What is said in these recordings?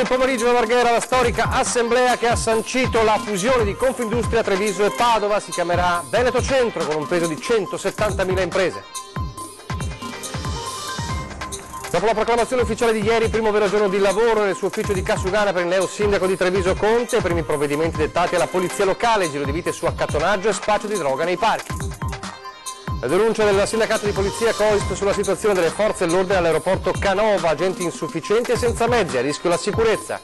Oggi pomeriggio a Marghera la storica assemblea che ha sancito la fusione di Confindustria Treviso e Padova, si chiamerà Veneto Centro con un peso di 170.000 imprese. Dopo la proclamazione ufficiale di ieri, primo vero giorno di lavoro nel suo ufficio di Casugana per il neo sindaco di Treviso Conte, primi provvedimenti dettati alla polizia locale, giro di vite su accattonaggio e spaccio di droga nei parchi. La denuncia del sindacato di polizia COIST sulla situazione delle forze dell'ordine all'aeroporto Canova, agenti insufficienti e senza mezzi, a rischio la sicurezza.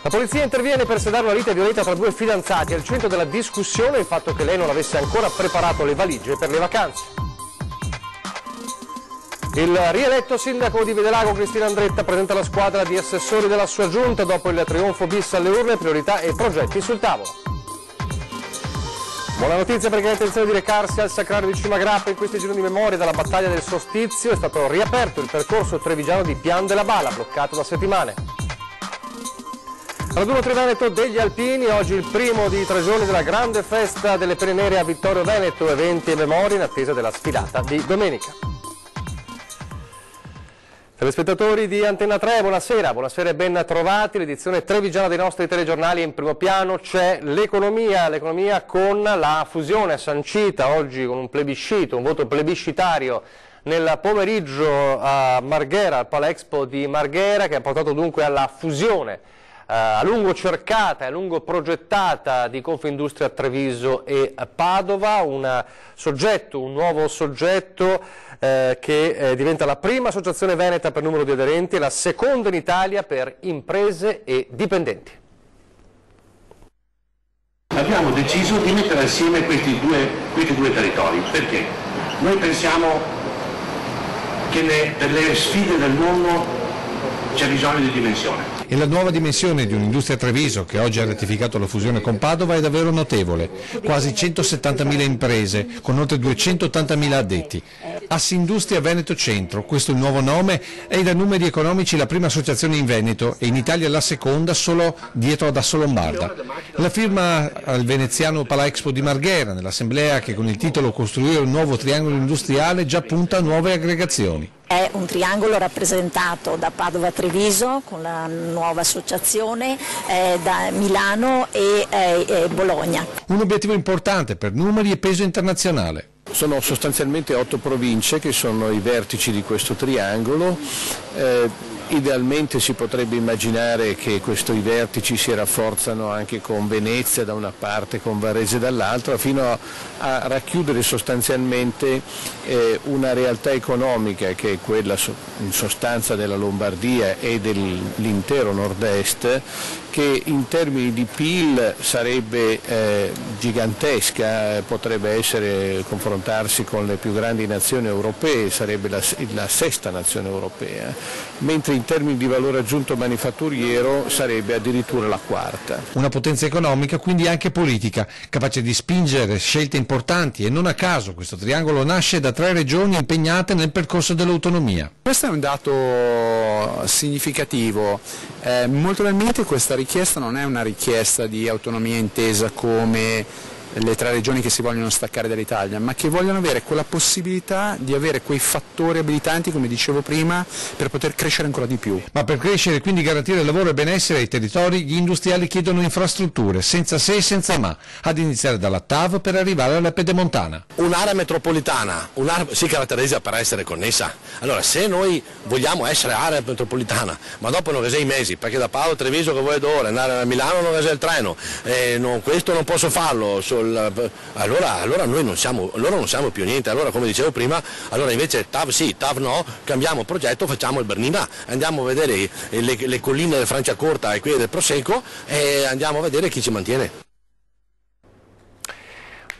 La polizia interviene per sedare una lite violenta tra due fidanzati, al centro della discussione il fatto che lei non avesse ancora preparato le valigie per le vacanze. Il rieletto sindaco di Vedelago, Cristina Andretta, presenta la squadra di assessori della sua giunta dopo il trionfo bis alle urne, priorità e progetti sul tavolo. Buona notizia perché ha intenzione di recarsi al Sacrario di Cimagrappa in questi giorni di memoria dalla battaglia del Sostizio. È stato riaperto il percorso trevigiano di Pian della Bala, bloccato da settimane. Raduno Triveneto degli Alpini, oggi il primo di 3 giorni della grande festa delle pene nere a Vittorio Veneto, eventi e memorie in attesa della sfilata di domenica. Telespettatori di Antenna 3, buonasera e ben trovati. L'edizione trevigiana dei nostri telegiornali. In primo piano c'è l'economia con la fusione sancita oggi con un plebiscito, un voto plebiscitario nel pomeriggio a Marghera, al Palexpo di Marghera, che ha portato dunque alla fusione a lungo cercata e a lungo progettata di Confindustria Treviso e Padova, un nuovo soggetto che diventa la prima associazione veneta per numero di aderenti e la seconda in Italia per imprese e dipendenti. Abbiamo deciso di mettere assieme questi due territori perché noi pensiamo che per le sfide del mondo c'è bisogno di dimensione. E la nuova dimensione di un'industria Treviso, che oggi ha ratificato la fusione con Padova, è davvero notevole. Quasi 170.000 imprese, con oltre 280.000 addetti. Assindustria Veneto Centro, questo è il nuovo nome, è da numeri economici la prima associazione in Veneto e in Italia la seconda, solo dietro ad Assolombarda. La firma al veneziano Palexpo di Marghera, nell'assemblea che con il titolo Costruire un nuovo triangolo industriale già punta a nuove aggregazioni. È un triangolo rappresentato da Padova Treviso con la nuova associazione, da Milano e Bologna. Un obiettivo importante per numeri e peso internazionale. Sono sostanzialmente 8 province che sono i vertici di questo triangolo. Idealmente si potrebbe immaginare che questi vertici si rafforzano anche con Venezia da una parte, con Varese dall'altra, fino a racchiudere sostanzialmente una realtà economica che è quella in sostanza della Lombardia e dell'intero nord-est, che in termini di PIL sarebbe gigantesca, potrebbe confrontarsi con le più grandi nazioni europee, sarebbe la sesta nazione europea, mentre in termini di valore aggiunto manifatturiero sarebbe addirittura la quarta. Una potenza economica, quindi anche politica, capace di spingere scelte importanti e non a caso questo triangolo nasce da 3 regioni impegnate nel percorso dell'autonomia. Questo è un dato significativo, molto probabilmente questa richiesta non è una richiesta di autonomia intesa come le 3 regioni che si vogliono staccare dall'Italia, ma che vogliono avere quella possibilità di avere quei fattori abilitanti, come dicevo prima, per poter crescere ancora di più. Ma per crescere e quindi garantire lavoro e benessere ai territori, gli industriali chiedono infrastrutture, senza se e senza ma, ad iniziare dalla TAV per arrivare alla Pedemontana. Un'area metropolitana, si caratterizza per essere connessa. Allora, se noi vogliamo essere area metropolitana, ma dopo non sei mesi, perché da Padova a Treviso che vuoi d'ora, andare a Milano non è il treno, questo non posso farlo, allora noi non siamo più niente. Allora, come dicevo prima, allora invece TAV sì, TAV no, cambiamo progetto, facciamo il Bernina, andiamo a vedere le colline del Franciacorta e quelle del Prosecco e andiamo a vedere chi ci mantiene.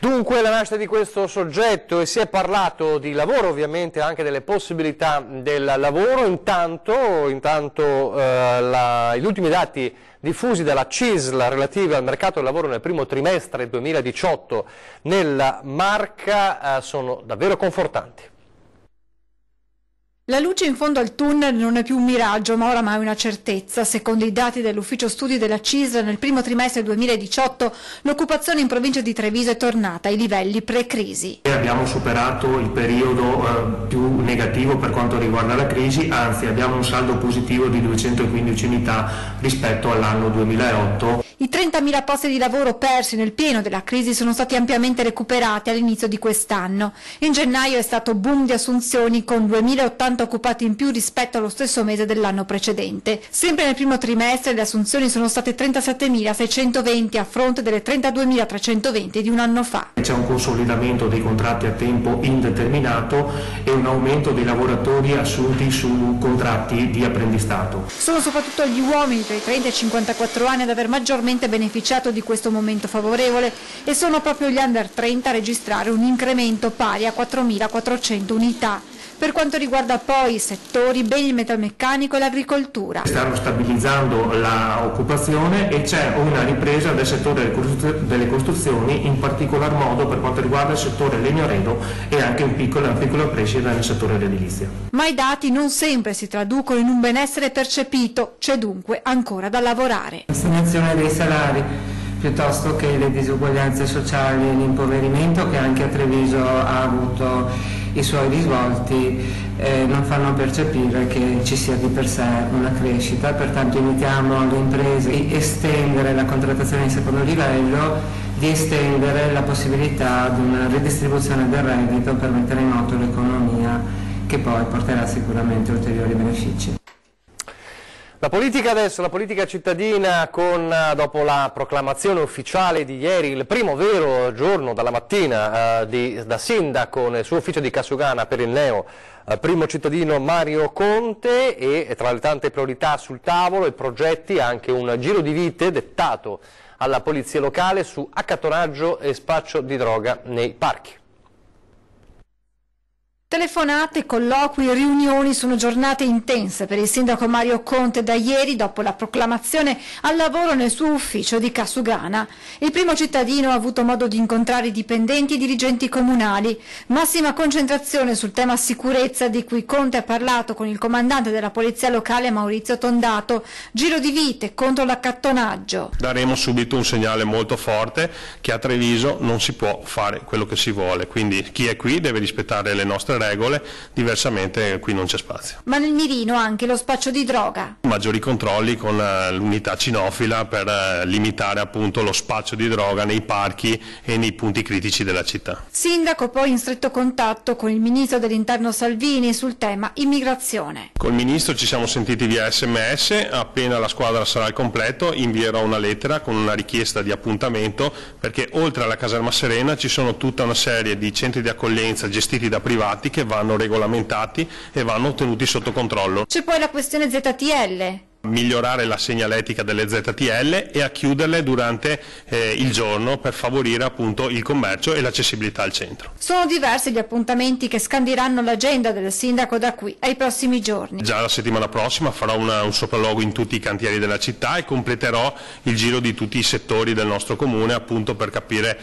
Dunque la nascita di questo soggetto, e si è parlato di lavoro, ovviamente anche delle possibilità del lavoro. Intanto gli ultimi dati diffusi dalla CISL relativi al mercato del lavoro nel primo trimestre 2018 nella Marca sono davvero confortanti. La luce in fondo al tunnel non è più un miraggio, ma oramai una certezza. Secondo i dati dell'ufficio studi della CISL, nel primo trimestre 2018 l'occupazione in provincia di Treviso è tornata ai livelli pre-crisi. Abbiamo superato il periodo più negativo per quanto riguarda la crisi, anzi abbiamo un saldo positivo di 215 unità rispetto all'anno 2008. I 30.000 posti di lavoro persi nel pieno della crisi sono stati ampiamente recuperati all'inizio di quest'anno. In gennaio è stato boom di assunzioni con 2.080 occupati in più rispetto allo stesso mese dell'anno precedente. Sempre nel primo trimestre le assunzioni sono state 37.620 a fronte delle 32.320 di un anno fa. C'è un consolidamento dei contratti a tempo indeterminato e un aumento dei lavoratori assunti su contratti di apprendistato. Sono soprattutto gli uomini tra i 30 e i 54 anni ad aver maggiormente beneficiato di questo momento favorevole e sono proprio gli under 30 a registrare un incremento pari a 4.400 unità. Per quanto riguarda poi i settori, beni il metalmeccanico e l'agricoltura. Stanno stabilizzando l'occupazione e c'è una ripresa del settore delle costruzioni, in particolar modo per quanto riguarda il settore legno-arredo e anche una piccola crescita nel settore dell'edilizia. Ma i dati non sempre si traducono in un benessere percepito, c'è dunque ancora da lavorare. La stagnazione dei salari piuttosto che le disuguaglianze sociali e l'impoverimento che anche a Treviso ha avuto i suoi risvolti non fanno percepire che ci sia di per sé una crescita, pertanto invitiamo le imprese di estendere la contrattazione in secondo livello, di estendere la possibilità di una ridistribuzione del reddito per mettere in moto l'economia che poi porterà sicuramente ulteriori benefici. La politica adesso, la politica cittadina dopo la proclamazione ufficiale di ieri, il primo vero giorno dalla mattina da sindaco nel suo ufficio di Cassugana per il neo primo cittadino Mario Conte, e tra le tante priorità sul tavolo e progetti anche un giro di vite dettato alla polizia locale su accattonaggio e spaccio di droga nei parchi. Telefonate, colloqui, riunioni sono giornate intense per il sindaco Mario Conte da ieri dopo la proclamazione al lavoro nel suo ufficio di Cassugana. Il primo cittadino ha avuto modo di incontrare i dipendenti e i dirigenti comunali. Massima concentrazione sul tema sicurezza di cui Conte ha parlato con il comandante della polizia locale Maurizio Tondato. Giro di vite contro l'accattonaggio. Daremo subito un segnale molto forte che a Treviso non si può fare quello che si vuole, quindi chi è qui deve rispettare le nostre regole, diversamente qui non c'è spazio. Ma nel mirino anche lo spaccio di droga. Maggiori controlli con l'unità cinofila per limitare appunto lo spaccio di droga nei parchi e nei punti critici della città. Sindaco poi in stretto contatto con il ministro dell'Interno Salvini sul tema immigrazione. Col ministro ci siamo sentiti via SMS, appena la squadra sarà al completo invierò una lettera con una richiesta di appuntamento, perché oltre alla caserma Serena ci sono tutta una serie di centri di accoglienza gestiti da privati che vanno regolamentati e vanno tenuti sotto controllo. C'è poi la questione ZTL. Migliorare la segnaletica delle ZTL e a chiuderle durante il giorno per favorire appunto il commercio e l'accessibilità al centro. Sono diversi gli appuntamenti che scandiranno l'agenda del sindaco da qui ai prossimi giorni. Già la settimana prossima farò un sopralluogo in tutti i cantieri della città e completerò il giro di tutti i settori del nostro comune appunto per capire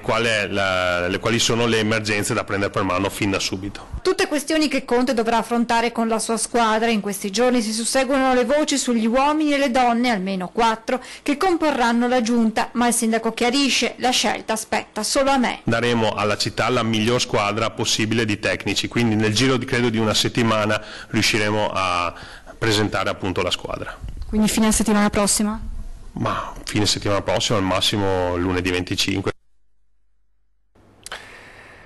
quali sono le emergenze da prendere per mano fin da subito. Tutte questioni che Conte dovrà affrontare con la sua squadra. In questi giorni si susseguono le voci sugli uomini e le donne, almeno 4, che comporranno la giunta, ma il sindaco chiarisce, la scelta spetta solo a me. Daremo alla città la miglior squadra possibile di tecnici, quindi nel giro credo di una settimana riusciremo a presentare appunto la squadra. Quindi fine settimana prossima? Ma fine settimana prossima, al massimo lunedì 25.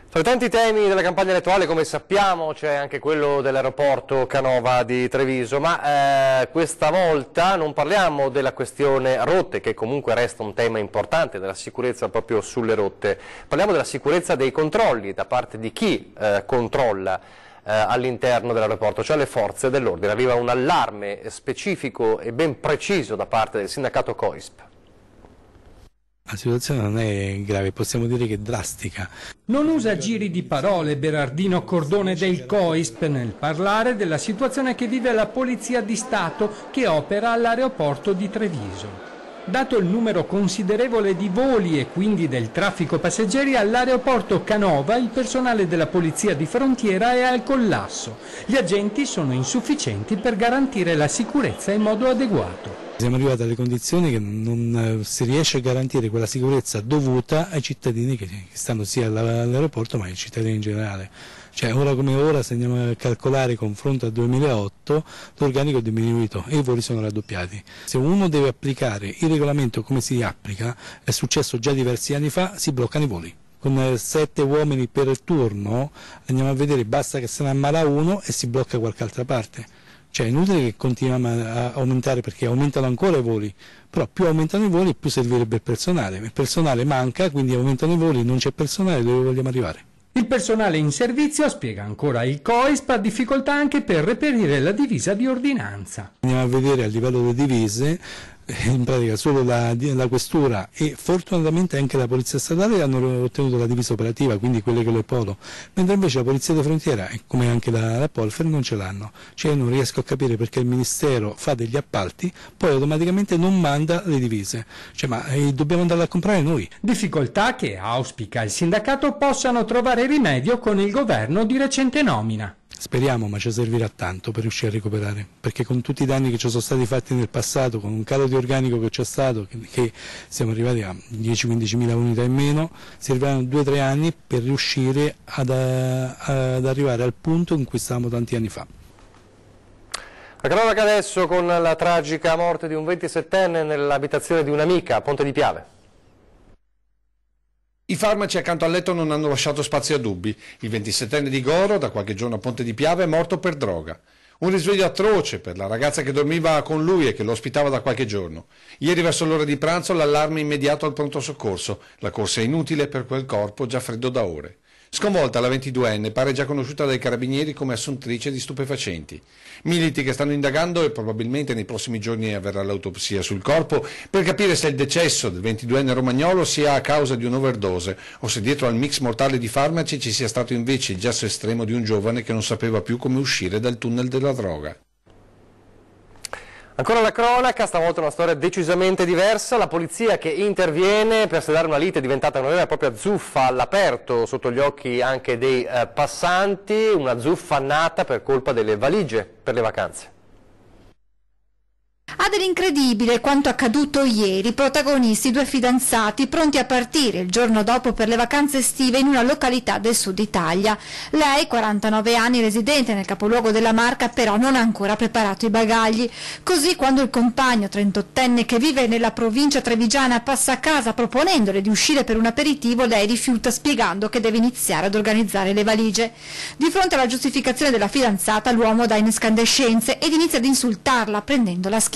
Tra i tanti temi della campagna elettorale, come sappiamo, c'è anche quello dell'aeroporto Canova di Treviso, ma questa volta non parliamo della questione rotte, che comunque resta un tema importante, della sicurezza proprio sulle rotte. Parliamo della sicurezza dei controlli da parte di chi controlla all'interno dell'aeroporto, cioè le forze dell'ordine. Arriva un allarme specifico e ben preciso da parte del sindacato COISP. La situazione non è grave, possiamo dire che è drastica. Non usa giri di parole Berardino Cordone del COISP nel parlare della situazione che vive la Polizia di Stato che opera all'aeroporto di Treviso. Dato il numero considerevole di voli e quindi del traffico passeggeri, all'aeroporto Canova il personale della Polizia di Frontiera è al collasso. Gli agenti sono insufficienti per garantire la sicurezza in modo adeguato. Siamo arrivati alle condizioni che non si riesce a garantire quella sicurezza dovuta ai cittadini che stanno sia all'aeroporto ma ai cittadini in generale. Cioè ora come ora, se andiamo a calcolare confronto al 2008, l'organico è diminuito e i voli sono raddoppiati. Se uno deve applicare il regolamento come si applica, è successo già diversi anni fa, si bloccano i voli. Con 7 uomini per turno andiamo a vedere, basta che se ne ammala uno e si blocca qualche altra parte. Cioè è inutile che continuiamo a aumentare perché aumentano ancora i voli, però più aumentano i voli più servirebbe il personale manca, quindi aumentano i voli, non c'è personale, dove vogliamo arrivare? Il personale in servizio, spiega ancora il COISP, ha difficoltà anche per reperire la divisa di ordinanza. Andiamo a vedere a livello delle divise, in pratica solo la questura e fortunatamente anche la polizia statale hanno ottenuto la divisa operativa, quindi quelle con le polo, mentre invece la polizia di frontiera, come anche la Polfer, non ce l'hanno. Cioè non riesco a capire perché il Ministero fa degli appalti, poi automaticamente non manda le divise. Cioè, ma dobbiamo andarle a comprare noi. Difficoltà che, auspica il sindacato, possano trovare rimedio con il governo di recente nomina. Speriamo, ma ci servirà tanto per riuscire a recuperare, perché con tutti i danni che ci sono stati fatti nel passato, con un calo di organico che c'è stato, che siamo arrivati a 10-15 mila unità in meno, serviranno 2-3 anni per riuscire ad arrivare al punto in cui stavamo tanti anni fa. La cronaca adesso con la tragica morte di un 27enne nell'abitazione di un'amica a Ponte di Piave. I farmaci accanto al letto non hanno lasciato spazio a dubbi. Il 27enne di Goro, da qualche giorno a Ponte di Piave, è morto per droga. Un risveglio atroce per la ragazza che dormiva con lui e che lo ospitava da qualche giorno. Ieri verso l'ora di pranzo l'allarme immediato al pronto soccorso. La corsa è inutile per quel corpo già freddo da ore. Sconvolta la 22enne pare già conosciuta dai carabinieri come assuntrice di stupefacenti. Militi che stanno indagando e probabilmente nei prossimi giorni avverrà l'autopsia sul corpo per capire se il decesso del 22enne romagnolo sia a causa di un'overdose o se dietro al mix mortale di farmaci ci sia stato invece il gesto estremo di un giovane che non sapeva più come uscire dal tunnel della droga. Ancora la cronaca, stavolta una storia decisamente diversa, la polizia che interviene per sedare una lite diventata una vera e propria zuffa all'aperto sotto gli occhi anche dei passanti, una zuffa nata per colpa delle valigie per le vacanze. Ha dell'incredibile quanto accaduto ieri, protagonisti 2 fidanzati pronti a partire il giorno dopo per le vacanze estive in una località del sud Italia. Lei, 49 anni, residente nel capoluogo della Marca, però non ha ancora preparato i bagagli. Così quando il compagno, 38enne, che vive nella provincia trevigiana, passa a casa proponendole di uscire per un aperitivo, lei rifiuta spiegando che deve iniziare ad organizzare le valigie. Di fronte alla giustificazione della fidanzata, l'uomo dà in escandescenze ed inizia ad insultarla prendendola a schiaffi.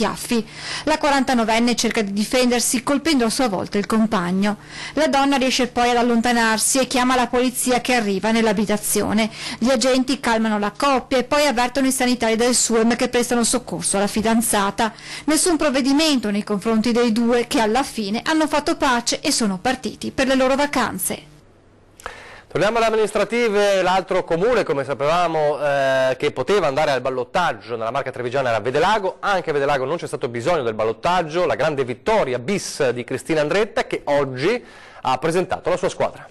La 49enne cerca di difendersi colpendo a sua volta il compagno. La donna riesce poi ad allontanarsi e chiama la polizia che arriva nell'abitazione. Gli agenti calmano la coppia e poi avvertono i sanitari del SUEM che prestano soccorso alla fidanzata. Nessun provvedimento nei confronti dei due che alla fine hanno fatto pace e sono partiti per le loro vacanze. Torniamo alle amministrative, l'altro comune, come sapevamo, che poteva andare al ballottaggio nella Marca trevigiana era Vedelago. Anche a Vedelago non c'è stato bisogno del ballottaggio, la grande vittoria bis di Cristina Andretta che oggi ha presentato la sua squadra.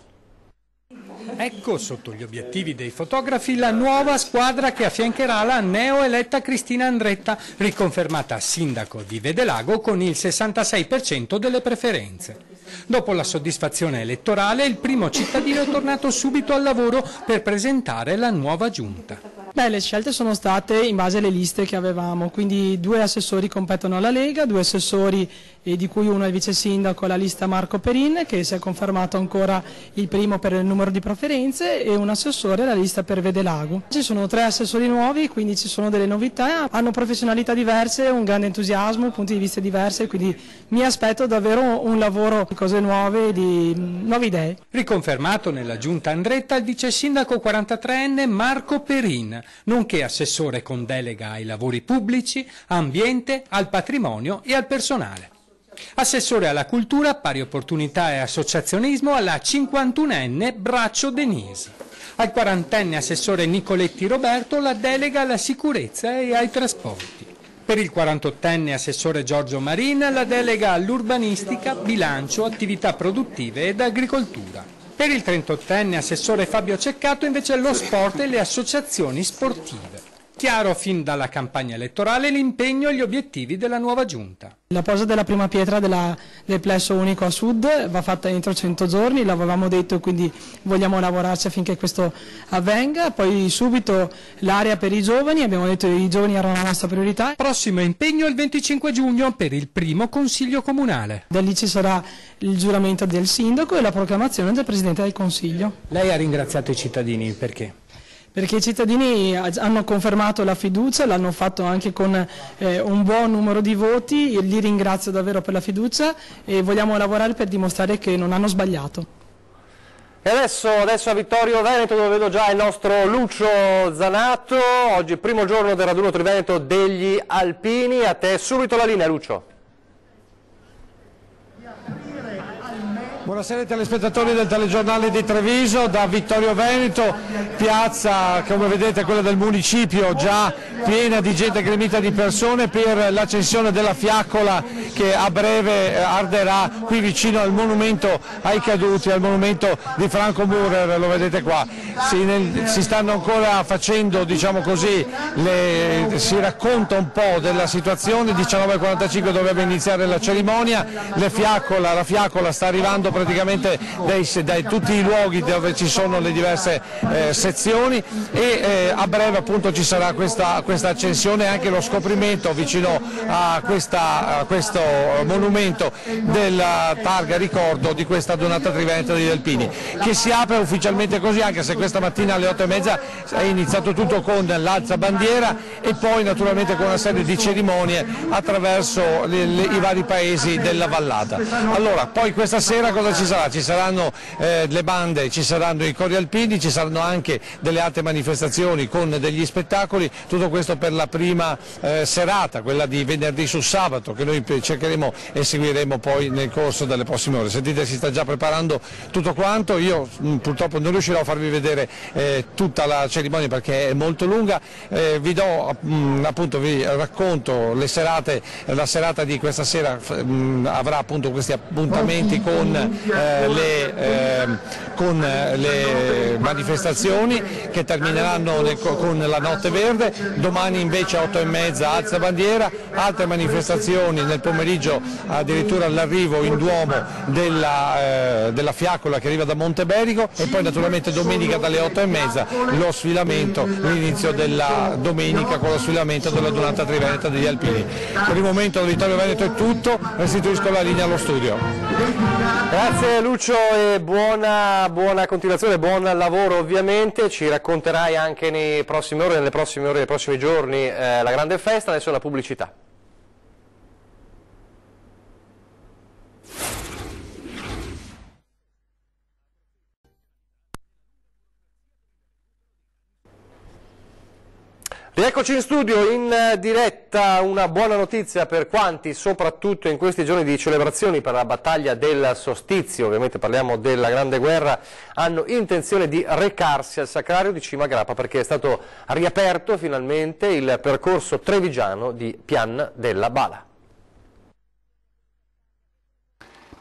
Ecco sotto gli obiettivi dei fotografi la nuova squadra che affiancherà la neoeletta Cristina Andretta, riconfermata sindaco di Vedelago con il 66% delle preferenze. Dopo la soddisfazione elettorale, il primo cittadino è tornato subito al lavoro per presentare la nuova giunta. Le scelte sono state in base alle liste che avevamo, quindi 2 assessori competono alla Lega, 2 assessori di cui uno è il vice sindaco alla lista Marco Perin, che si è confermato ancora il primo per il numero di preferenze, e un assessore alla lista per Vedelago. Ci sono 3 assessori nuovi, quindi ci sono delle novità, hanno professionalità diverse, un grande entusiasmo, punti di vista diversi, quindi mi aspetto davvero un lavoro di cose nuove, di nuove idee. Riconfermato nella giunta Andretta il vice sindaco 43enne Marco Perin, nonché assessore con delega ai lavori pubblici, ambiente, al patrimonio e al personale. Assessore alla cultura, pari opportunità e associazionismo alla 51enne Braccio Denisi. Al 40enne assessore Nicoletti Roberto la delega alla sicurezza e ai trasporti. Per il 48enne assessore Giorgio Marin la delega all'urbanistica, bilancio, attività produttive ed agricoltura. Per il 38enne assessore Fabio Ceccato invece lo sport e le associazioni sportive. Chiaro fin dalla campagna elettorale l'impegno e gli obiettivi della nuova giunta. La posa della prima pietra del plesso unico a sud va fatta entro 100 giorni, l'avevamo detto, quindi vogliamo lavorarci affinché questo avvenga. Poi subito l'area per i giovani, abbiamo detto che i giovani erano la nostra priorità. Prossimo impegno il 25 giugno per il primo consiglio comunale. Da lì ci sarà il giuramento del sindaco e la proclamazione del presidente del consiglio. Lei ha ringraziato i cittadini, perché? Perché i cittadini hanno confermato la fiducia, l'hanno fatto anche con un buon numero di voti, li ringrazio davvero per la fiducia e vogliamo lavorare per dimostrare che non hanno sbagliato. E adesso a Vittorio Veneto, dove vedo già il nostro Lucio Zanato, oggi primo giorno del raduno Triveneto degli Alpini, a te subito la linea Lucio. Buonasera ai telespettatori del telegiornale di Treviso, da Vittorio Veneto, piazza come vedete quella del municipio già piena di gente gremita di persone per l'accensione della fiaccola che a breve arderà qui vicino al monumento ai caduti, al monumento di Franco Murer, lo vedete qua. Si stanno ancora facendo, diciamo così, si racconta un po' della situazione. 19:45 dovrebbe iniziare la cerimonia, la fiaccola sta arrivando praticamente da tutti i luoghi dove ci sono le diverse sezioni e a breve appunto ci sarà questa accensione e anche lo scoprimento vicino a questo monumento della targa ricordo di questa donata Triveneto degli Alpini, che si apre ufficialmente così, anche se questa mattina alle 8:30 è iniziato tutto con l'alzabandiera e poi naturalmente con una serie di cerimonie attraverso i vari paesi della vallata. Allora, poi questa sera cosa ci sarà? Ci saranno le bande, ci saranno i cori alpini, ci saranno anche delle altre manifestazioni con degli spettacoli, tutto questo per la prima serata, quella di venerdì su sabato, che noi cercheremo e seguiremo poi nel corso delle prossime ore. Sentite, si sta già preparando tutto quanto, io purtroppo non riuscirò a farvi vedere tutta la cerimonia perché è molto lunga, vi racconto la serata di questa sera avrà appunto questi appuntamenti con le manifestazioni che termineranno con la notte verde. Domani invece a 8:30 alza bandiera, altre manifestazioni nel pomeriggio, addirittura l'arrivo in Duomo della fiaccola che arriva da Monteberico e poi naturalmente domenica dalle 8:30 lo sfilamento, l'inizio della domenica con lo sfilamento della donata Triveneto degli Alpini. Per il momento da Vittorio Veneto è tutto, restituisco la linea allo studio. Grazie Lucio e buona continuazione, buon lavoro ovviamente, ci racconterai anche nelle prossime ore, nei prossimi giorni la grande festa, adesso la pubblicità. Rieccoci in studio, in diretta, una buona notizia per quanti, soprattutto in questi giorni di celebrazioni per la battaglia del Sostizio, ovviamente parliamo della Grande Guerra, hanno intenzione di recarsi al Sacrario di Cima Grappa perché è stato riaperto finalmente il percorso trevigiano di Pian della Bala.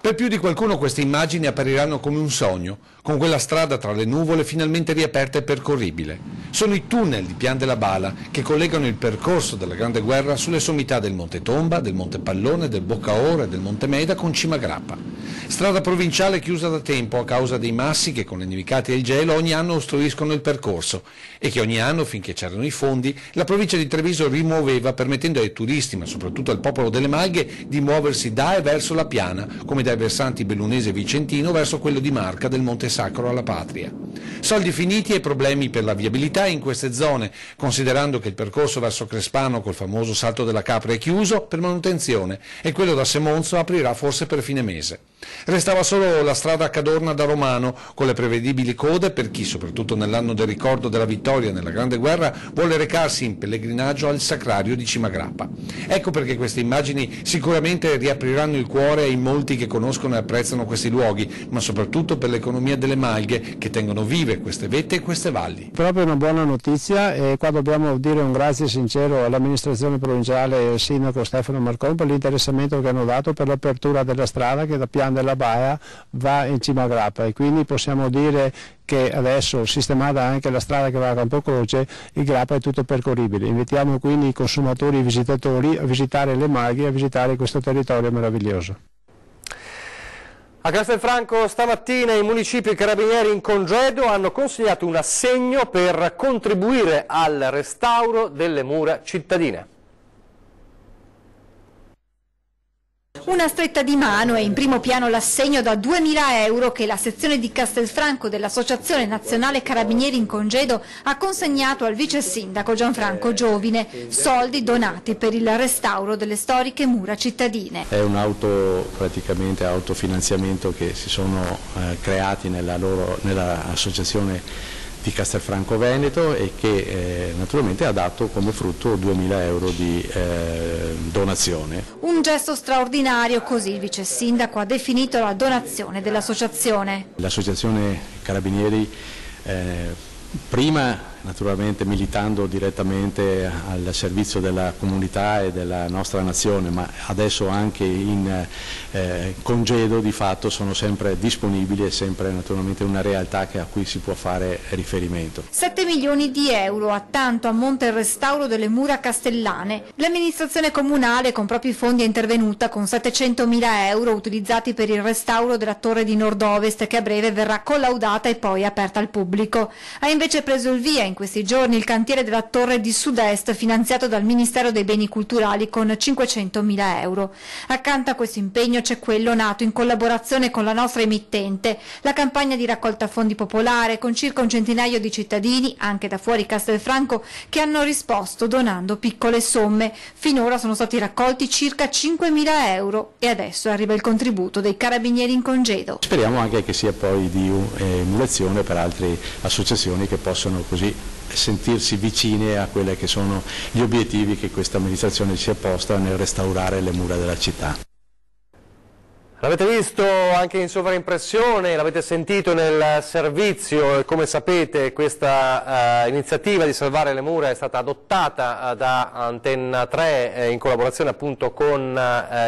Per più di qualcuno queste immagini appariranno come un sogno, con quella strada tra le nuvole finalmente riaperta e percorribile. Sono i tunnel di Pian della Bala che collegano il percorso della Grande Guerra sulle sommità del Monte Tomba, del Monte Pallone, del Boccaora e del Monte Meda con Cima Grappa. Strada provinciale chiusa da tempo a causa dei massi che con le nevicate e il gelo ogni anno ostruiscono il percorso e che ogni anno, finché c'erano i fondi, la provincia di Treviso rimuoveva permettendo ai turisti, ma soprattutto al popolo delle Malghe, di muoversi da e verso la piana, come dai versanti bellunese e vicentino verso quello di Marca del Monte Sacro alla Patria. Soldi finiti e problemi per la viabilità in queste zone, considerando che il percorso verso Crespano col famoso Salto della Capra è chiuso per manutenzione e quello da Semonzo aprirà forse per fine mese. Restava solo la strada a Cadorna da Romano, con le prevedibili code per chi, soprattutto nell'anno del ricordo della vittoria nella Grande Guerra, vuole recarsi in pellegrinaggio al Sacrario di Cima Grappa. Ecco perché queste immagini sicuramente riapriranno il cuore ai molti che conoscono e apprezzano questi luoghi, ma soprattutto per l'economia delle Malghe, che tengono vive queste vette e queste valli. Proprio una buona notizia, e qua dobbiamo dire un grazie sincero all'amministrazione provinciale e al sindaco Stefano Marcon per l'interessamento che hanno dato per l'apertura della strada che da Pian della Baia va in cima a Grappa, e quindi possiamo dire che adesso, sistemata anche la strada che va a Campocroce, il Grappa è tutto percorribile. Invitiamo quindi i consumatori e i visitatori a visitare le Maghe e a visitare questo territorio meraviglioso. A Castelfranco stamattina i municipi e i carabinieri in congedo hanno consegnato un assegno per contribuire al restauro delle mura cittadine. Una stretta di mano e in primo piano l'assegno da 2.000 euro che la sezione di Castelfranco dell'Associazione Nazionale Carabinieri in Congedo ha consegnato al vice sindaco Gianfranco Giovine, soldi donati per il restauro delle storiche mura cittadine. È un autofinanziamento che si sono creati nella associazione di Castelfranco Veneto e che naturalmente ha dato come frutto 2.000 euro di donazione. Un gesto straordinario, così il vice sindaco ha definito la donazione dell'associazione. L'associazione Carabinieri prima naturalmente militando direttamente al servizio della comunità e della nostra nazione, ma adesso anche in congedo di fatto sono sempre disponibili e sempre naturalmente una realtà a cui si può fare riferimento. 7 milioni di euro, a tanto ammonta il restauro delle mura castellane. L'amministrazione comunale con propri fondi è intervenuta con 700.000 euro utilizzati per il restauro della torre di nord-ovest che a breve verrà collaudata e poi aperta al pubblico. Ha invece preso il via in questi giorni il cantiere della torre di sud-est finanziato dal Ministero dei Beni Culturali con 500.000 euro. Accanto a questo impegno c'è quello nato in collaborazione con la nostra emittente, la campagna di raccolta fondi popolare con circa un centinaio di cittadini, anche da fuori Castelfranco, che hanno risposto donando piccole somme. Finora sono stati raccolti circa 5.000 euro e adesso arriva il contributo dei carabinieri in congedo. Speriamo anche che sia poi di emulazione per altre associazioni che possono così sentirsi vicine a quelli che sono gli obiettivi che questa amministrazione si è posta nel restaurare le mura della città. L'avete visto anche in sovraimpressione, l'avete sentito nel servizio, come sapete questa iniziativa di salvare le mura è stata adottata da Antenna 3 in collaborazione appunto con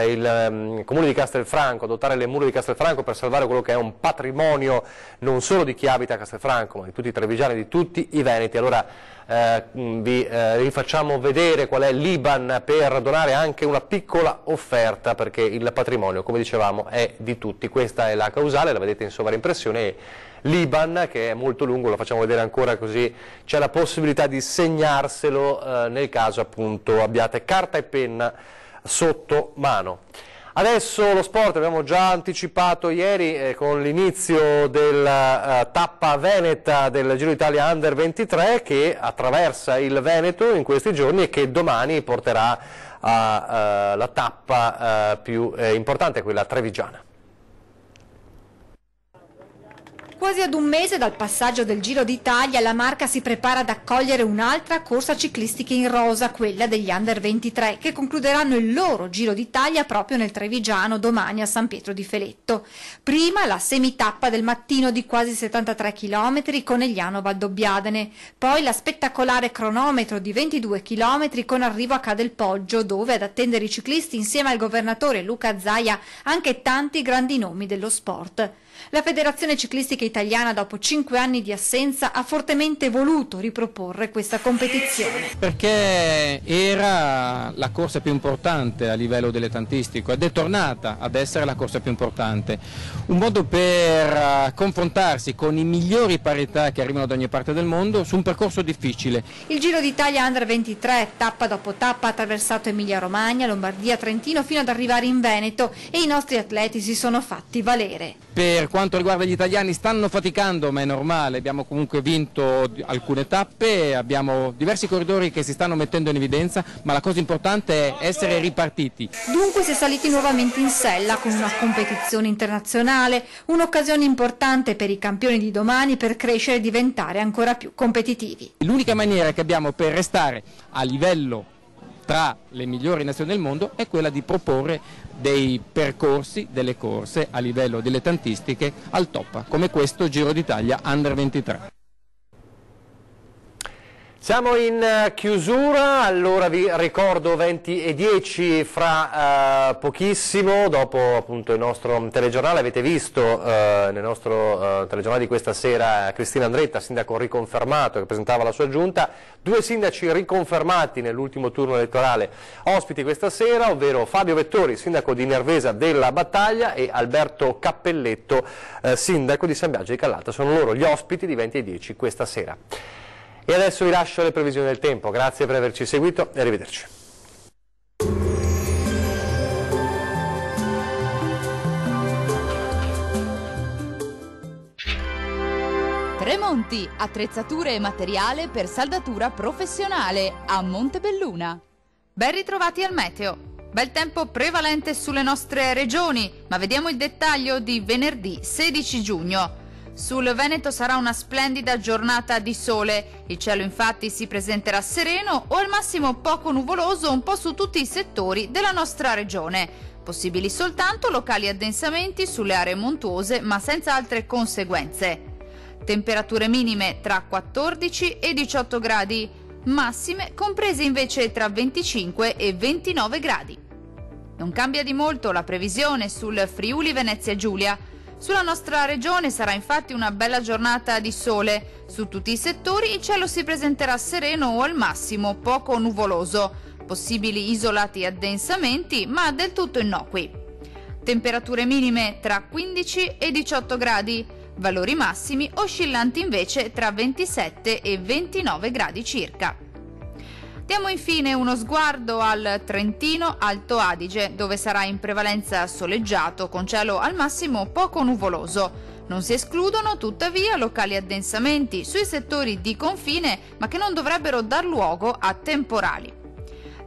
il Comune di Castelfranco, adottare le mura di Castelfranco per salvare quello che è un patrimonio non solo di chi abita a Castelfranco ma di tutti i trevigiani, di tutti i veneti. Allora vi rifacciamo vedere qual è l'IBAN per donare anche una piccola offerta, perché il patrimonio, come dicevamo, è di tutti. Questa è la causale, la vedete in sovraimpressione, e l'IBAN, che è molto lungo, lo facciamo vedere ancora così c'è la possibilità di segnarselo nel caso appunto abbiate carta e penna sotto mano. Adesso lo sport, abbiamo già anticipato ieri con l'inizio della tappa veneta del Giro d'Italia Under 23 che attraversa il Veneto in questi giorni e che domani porterà alla tappa più importante, quella trevigiana. Quasi ad un mese dal passaggio del Giro d'Italia, la Marca si prepara ad accogliere un'altra corsa ciclistica in rosa, quella degli Under 23, che concluderanno il loro Giro d'Italia proprio nel Trevigiano domani a San Pietro di Feletto. Prima la semitappa del mattino di quasi 73 km con Egliano Valdobbiadene, poi la spettacolare cronometro di 22 km con arrivo a Cadelpoggio, dove ad attendere i ciclisti insieme al governatore Luca Zaia anche tanti grandi nomi dello sport. La Federazione Ciclistica Italiana, dopo 5 anni di assenza, ha fortemente voluto riproporre questa competizione. Perché era la corsa più importante a livello dilettantistico ed è tornata ad essere la corsa più importante. Un modo per confrontarsi con i migliori parità che arrivano da ogni parte del mondo su un percorso difficile. Il Giro d'Italia Under 23, tappa dopo tappa, ha attraversato Emilia-Romagna, Lombardia, Trentino fino ad arrivare in Veneto e i nostri atleti si sono fatti valere. Per quanto riguarda gli italiani stanno faticando, ma è normale, abbiamo comunque vinto alcune tappe, abbiamo diversi corridori che si stanno mettendo in evidenza, ma la cosa importante è essere ripartiti. Dunque si è saliti nuovamente in sella con una competizione internazionale, un'occasione importante per i campioni di domani per crescere e diventare ancora più competitivi. L'unica maniera che abbiamo per restare a livello tra le migliori nazioni del mondo è quella di proporre dei percorsi, delle corse a livello dilettantistiche al top, come questo Giro d'Italia Under 23. Siamo in chiusura, allora vi ricordo 20:10 fra pochissimo, dopo appunto il nostro telegiornale. Avete visto nel nostro telegiornale di questa sera Cristina Andretta, sindaco riconfermato che presentava la sua giunta, 2 sindaci riconfermati nell'ultimo turno elettorale ospiti questa sera, ovvero Fabio Vettori, sindaco di Nervesa della Battaglia, e Alberto Cappelletto, sindaco di San Biagio di Callalta. Sono loro gli ospiti di 20:10 questa sera. E adesso vi lascio le previsioni del tempo. Grazie per averci seguito e arrivederci. Tremonti, attrezzature e materiale per saldatura professionale a Montebelluna. Ben ritrovati al meteo. Bel tempo prevalente sulle nostre regioni, ma vediamo il dettaglio di venerdì 16 giugno. Sul Veneto sarà una splendida giornata di sole, il cielo infatti si presenterà sereno o al massimo poco nuvoloso un po' su tutti i settori della nostra regione. Possibili soltanto locali addensamenti sulle aree montuose ma senza altre conseguenze. Temperature minime tra 14 e 18 gradi, massime comprese invece tra 25 e 29 gradi. Non cambia di molto la previsione sul Friuli Venezia Giulia. Sulla nostra regione sarà infatti una bella giornata di sole. Su tutti i settori il cielo si presenterà sereno o al massimo poco nuvoloso. Possibili isolati addensamenti, ma del tutto innocui. Temperature minime tra 15 e 18 gradi, valori massimi oscillanti invece tra 27 e 29 gradi circa. Diamo infine uno sguardo al Trentino Alto Adige, dove sarà in prevalenza soleggiato con cielo al massimo poco nuvoloso. Non si escludono tuttavia locali addensamenti sui settori di confine, ma che non dovrebbero dar luogo a temporali.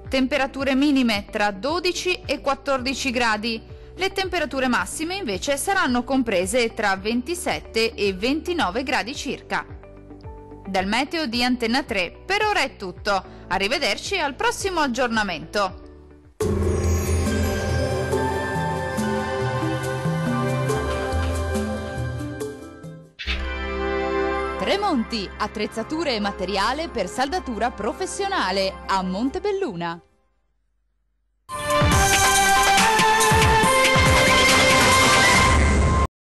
Temperature minime tra 12 e 14 gradi. Le temperature massime invece saranno comprese tra 27 e 29 gradi circa. Dal meteo di Antenna 3 per ora è tutto. Arrivederci al prossimo aggiornamento. Tremonti, attrezzature e materiale per saldatura professionale a Montebelluna.